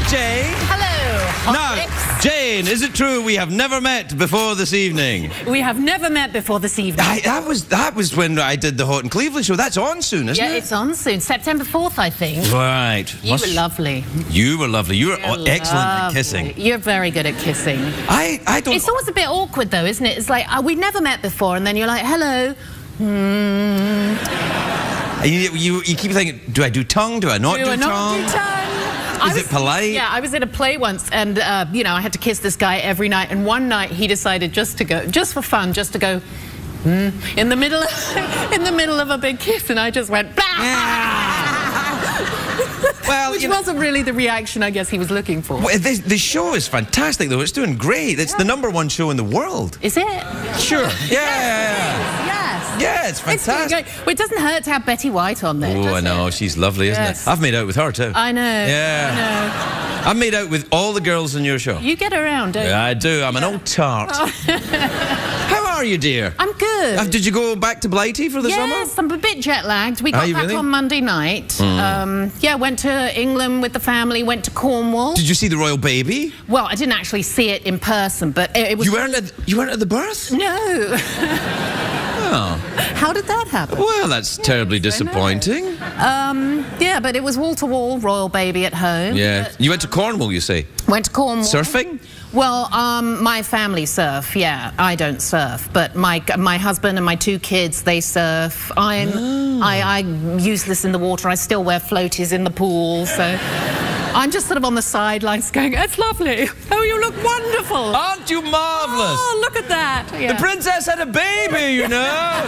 Jane. Hello. Now, Jane, is it true we have never met before this evening? We have never met before this evening. That was when I did the Hot in Cleveland show. That's on soon, isn't it? Yeah, it's on soon. September 4th, I think. Right. You were lovely. You were lovely. You were excellent at kissing. You're very good at kissing. I don't... It's always a bit awkward, though, isn't it? It's like, we never met before, and then you're like, hello. You keep thinking, do I do tongue? Do I not do tongue? Do tongue? Is it polite? Yeah, I was in a play once, and you know, I had to kiss this guy every night. And one night, he decided just for fun, just to go in the middle of a big kiss, and I just went bah! Well, which wasn't really the reaction I guess he was looking for. Well, the show is fantastic, though. It's doing great. It's the #1 show in the world. Is it? Sure. Yes. Yeah, it's fantastic. Well, it doesn't hurt to have Betty White on there. Oh, I know. She's lovely, isn't it? I've made out with her, too. I know. Yeah. I know. I've made out with all the girls in your show. You get around, don't you? Yeah, I do. I'm an old tart. How are you, dear? I'm good. Did you go back to Blighty for the summer? Yes, I'm a bit jet-lagged. We got back on Monday night. Yeah, went to England with the family, went to Cornwall. Did you see the royal baby? Well, I didn't actually see it in person, but it was... You weren't at the birth? No. Oh. How did that happen? Well, that's terribly disappointing. Yeah, but it was wall-to-wall royal baby at home. Yeah. You went to Cornwall, you say? Went to Cornwall. Surfing? Well, my family surf, yeah. I don't surf, but my husband and my 2 kids, they surf. I'm useless in the water. I still wear floaties in the pool, so... I'm just sort of on the sidelines going, it's lovely. Oh, you look wonderful. Aren't you marvellous? Oh, look at that. Yeah. The princess had a baby, you know.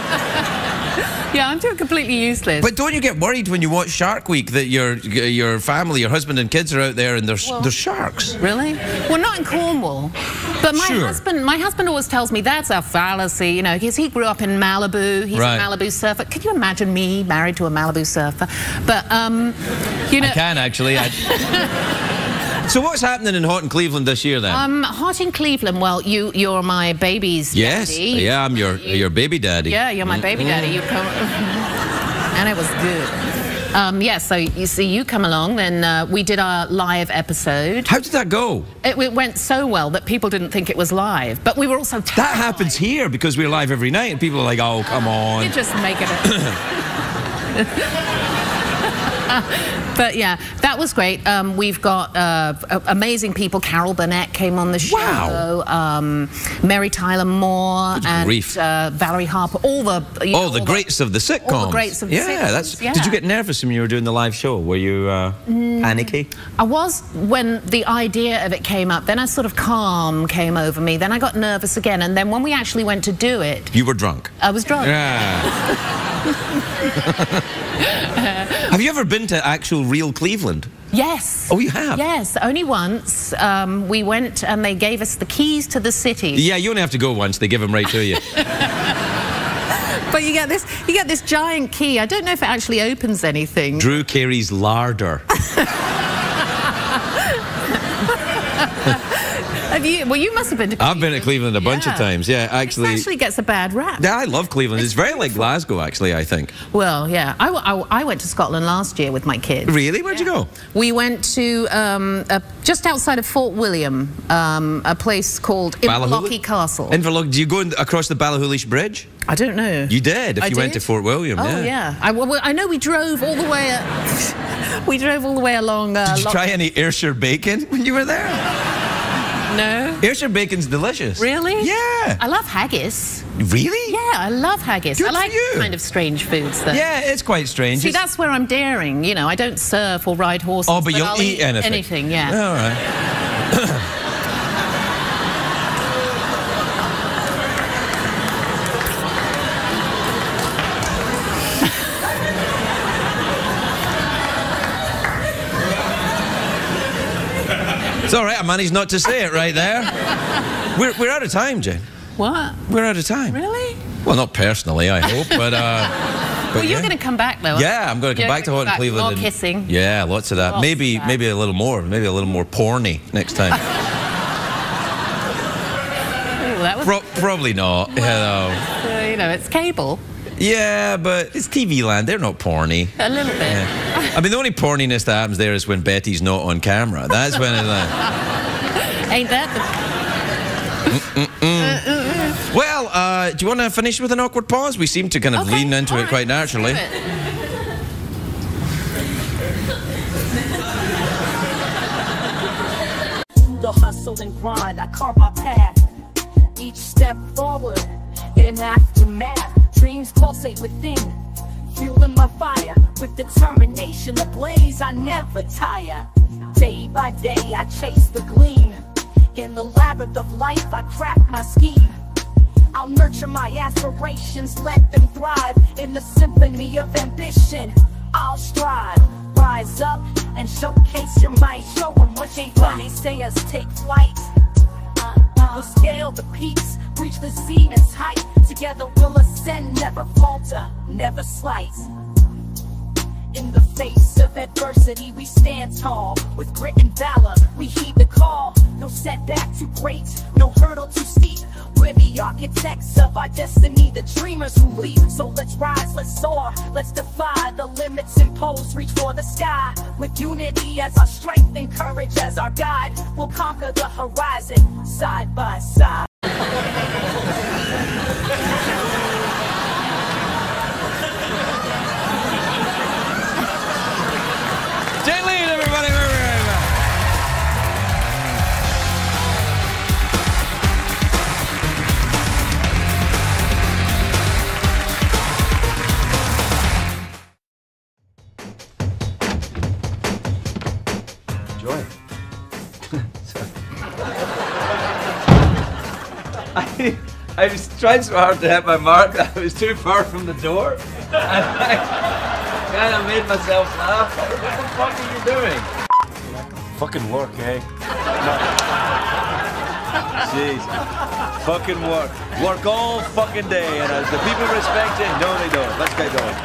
Yeah, I'm doing completely useless. But don't you get worried when you watch Shark Week that your family, your husband and kids are out there and there's sharks? Really? Well, not in Cornwall. But my husband always tells me that's a fallacy, you know, because he grew up in Malibu. He's a Malibu surfer. Can you imagine me married to a Malibu surfer? But, you know... I can, actually. So what's happening in Hot in Cleveland this year, then? Hot in Cleveland, well, you're my baby's daddy. Yeah, I'm your baby daddy. Yeah, you're my baby daddy. You come... And it was good. Yeah, so you see, you come along, then we did our live episode. How did that go? It went so well that people didn't think it was live, but we were also terrified. That happens here because we're live every night, and people are like, oh, come on. You just make it But yeah, that was great. We've got amazing people. Carol Burnett came on the show. Wow. Mary Tyler Moore and Valerie Harper. All the greats of the sitcoms. All the greats of the sitcoms. Did you get nervous when you were doing the live show? Were you panicky? I was when the idea of it came up. Then a sort of calm came over me. Then I got nervous again. And then when we actually went to do it... You were drunk? I was drunk. Yeah. Have you ever been to actual real Cleveland? Yes. Oh, you have? Yes, only once. We went and they gave us the keys to the city. Yeah, you only have to go once. They give them right to you. But you get this giant key. I don't know if it actually opens anything. Drew Carey's larder. Well, you must have been to Cleveland. I've been to Cleveland a bunch of times, yeah, actually. It actually gets a bad rap. Yeah, I love Cleveland. It's very like Glasgow, actually, I think. Well, yeah. I went to Scotland last year with my kids. Really? Where'd you go? We went to just outside of Fort William, a place called Inverloch Castle. Inverloch. Do you go across the Ballachulish Bridge? I don't know. You did, if you went to Fort William, yeah. I know we drove all the way... we drove all the way along... Did you try any Ayrshire bacon when you were there? No. Ayrshire bacon's delicious. Really? Yeah. I love haggis. Really? Yeah, I love haggis. I like kind of strange foods, though. Yeah, it's quite strange. See, that's where I'm daring. You know, I don't surf or ride horses. Oh, but you'll eat anything. Anything, yeah. All right. It's all right, I managed not to say it right there. We're out of time, Jane. What? We're out of time. Really? Well, not personally, I hope, but well, you're going to come back, though. Yeah, I'm going to come back to Hot in Cleveland. More kissing. Yeah, lots of that. Maybe a little more. Maybe a little more porny next time. Ooh, that was... Probably not. Well, you know, it's cable. Yeah, but it's TV land. They're not porny. A little bit. Yeah. I mean, the only porniness that happens there is when Betty's not on camera. That's when it's like... Ain't that Well, do you want to finish with an awkward pause? We seem to kind of lean into it quite naturally. The hustle and grind, I carve my path. Each step forward, in aftermath. Dreams pulsate within, fueling my fire. With determination ablaze, I never tire. Day by day, I chase the gleam. In the labyrinth of life, I craft my scheme. I'll nurture my aspirations, let them thrive. In the symphony of ambition, I'll strive. Rise up and showcase your might. Show them what ain't funny, say us take flight. We'll scale the peaks, reach the zenith's height. Together we'll ascend, never falter, never slight. In the face of adversity, we stand tall. With grit and valor, we heed the call. No setback too great, no hurdle too steep. We're the architects of our destiny, the dreamers who leap. So let's rise, let's soar, let's defy the limits imposed, reach for the sky. With unity as our strength and courage as our guide, we'll conquer the horizon, side by side. Everybody, we're right back. Enjoy. I was trying so hard to hit my mark that I was too far from the door. And I kind of made myself laugh. What the fuck are you doing? Fucking work, eh? Jeez. Fucking work. Work all fucking day, and as the people respect it, no they don't. Let's get going.